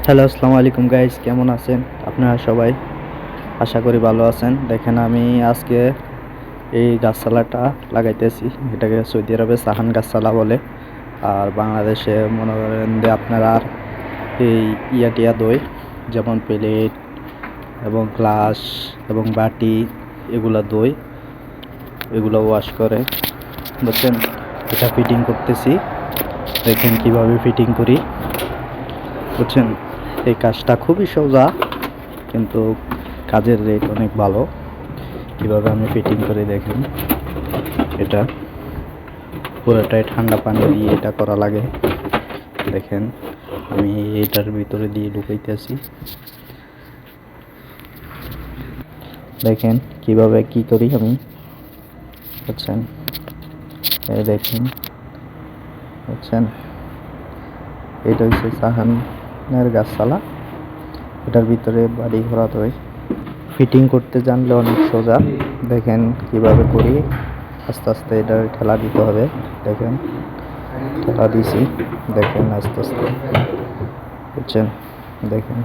Hello, আসসালামু আলাইকুম guys, কেমন আছেন আপনারা সবাই? আশা করি ভালো আছেন। দেখেন আমি আজকে এই গাছপালাটা লাগাইতেছি। এটাকে সৌদি আরবে সাহান গাছপালা বলে। আর বাংলাদেশে মনে করেন যে আপনারা এই টিয়া দই, যেমন প্লেট এবং গ্লাস এবং বাটি, এগুলা দই, এগুলো ওয়াশ করে, বুঝছেন? এটা ফিটিং করতেছি। দেখেন কিভাবে ফিটিং করি, বুঝছেন? এই কাজটা খুবই সোজা, কিন্তু কাজের রেট অনেক ভালো। কীভাবে আমি ফিটিং করে দেখেন, এটা পুরোটাই ঠান্ডা পানি দিয়ে এটা করা লাগে। দেখেন আমি এটার ভিতরে দিয়ে ঢুকাইতেছি। দেখেন কিভাবে কি করি আমি, বুঝছেন? এই দেখেন, বুঝছেন? এটা হচ্ছে সাহানের গাছপালা, এটার ভিতরে বাড়ি ঘোরা হয়। ফিটিং করতে জানলে অনেক সোজা। দেখেন কিভাবে করি, আস্তে আস্তে এটার ঠেলা দিতে হবে। দেখেন ঠেলা দিছি, দেখেন আস্তে আস্তে, বুঝছেন? দেখেন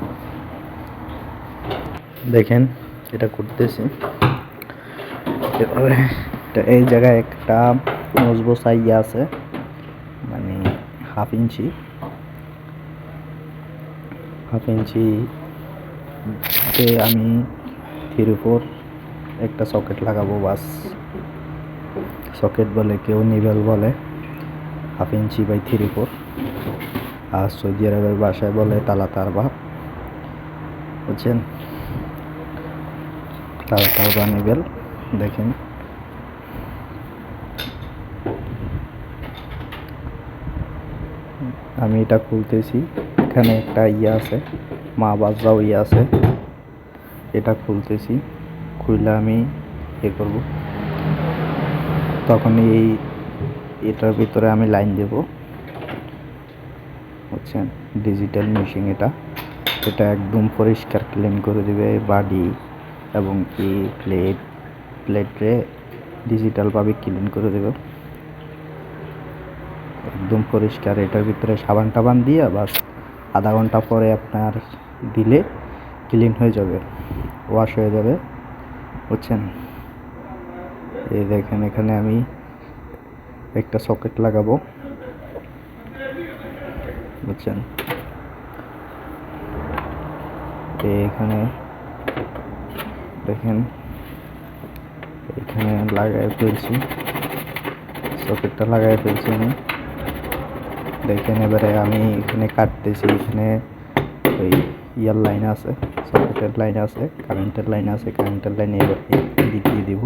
দেখেন এটা করতেছি এভাবে। এই জায়গায় একটা মজবুত ইয়ে আছে, মানে হাফ ইঞ্চি আমি 3/4 একটা সকেট লাগাবো, বাস। সকেট বলে, কেউ নিবেল বলে। 1/2 ইঞ্চি বাই 3/4, আর সৌদি আরবের ভাষায় বলে তালা তার বা, বুঝছেন? তালা তার বা নিবেল। দেখেন আমি এটা খুলতেছি। এখানে একটা ইয়ে আছে, মা বাজাও ইয়ে আছে, এটা খুলতেছি। খুললে আমি এ করব, তখন এটার ভিতরে আমি লাইন দেব, বুঝছেন? ডিজিটাল মেশিন এটা এটা একদম পরিষ্কার ক্লিন করে দেবে বাড়ি, এবং কি প্লেটে ডিজিটালভাবে ক্লিন করে দেবে, একদম পরিষ্কার। এটার ভিতরে সাবান টাবান দিয়ে বাস আধা ঘন্টা পরে আপনার দিলে ক্লিন হয়ে যাবে, ওয়াশ হয়ে যাবে, বুঝছেন? এই দেখেন এখানে আমি একটা সকেট লাগাবো, বুঝছেন? এখানে দেখেন, এখানে লাগাই ফেলছি, সকেটটা লাগাই ফেলছি আমি। দেখেন এবারে আমি এখানে কাটতেছি। এখানে ওই ইয়ার লাইন আছে, সকেটের লাইন আছে, কারেন্টের লাইন আছে। কারেন্টের লাইনে এবার এদিক দিয়ে দিব।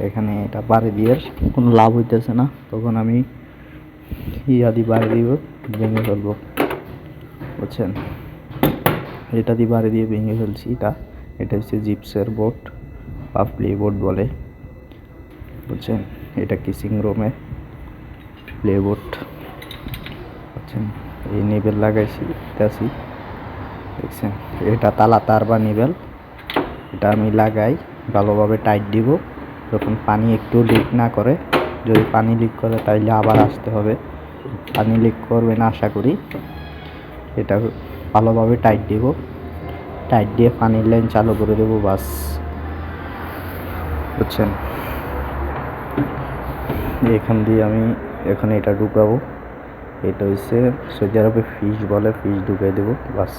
এখানে এটা বাড়ি দিয়ে কোনো লাভ হইতেছে না, তখন আমি ইয়া দিয়ে বাড়ি দিব, ভেঙে ফেলবো, বুঝছেন? এটা দিয়ে বাড়ি দিয়ে ভেঙে ফেলছি। এটা হচ্ছে জিপসের বোর্ড বা প্লে বোর্ড বলে, বুঝছেন? এটা কিচিং রুমে প্লে বোর্ড, বুঝছেন? এই নিবেল লাগাইছি, দেখছেন? এটা তালা তার বা নিবেল। এটা আমি লাগাই, ভালোভাবে টাইট দিব। যখন পানি একটু লিক না করে, যদি পানি লিক করে তাইলে আবার আসতে হবে। পানি লিক করবে না আশা করি। এটা ভালোভাবে টাইট দিব, টাইট দিয়ে পানির লাইন চালু করে দেবো, বাস, বুঝছেন? এখান দিয়ে আমি এখন এটা ঢুকাবো। এটা হচ্ছে সৌদি আরবে ফিশ বলে, ফিশ ঢুকাই দেবো, বাস।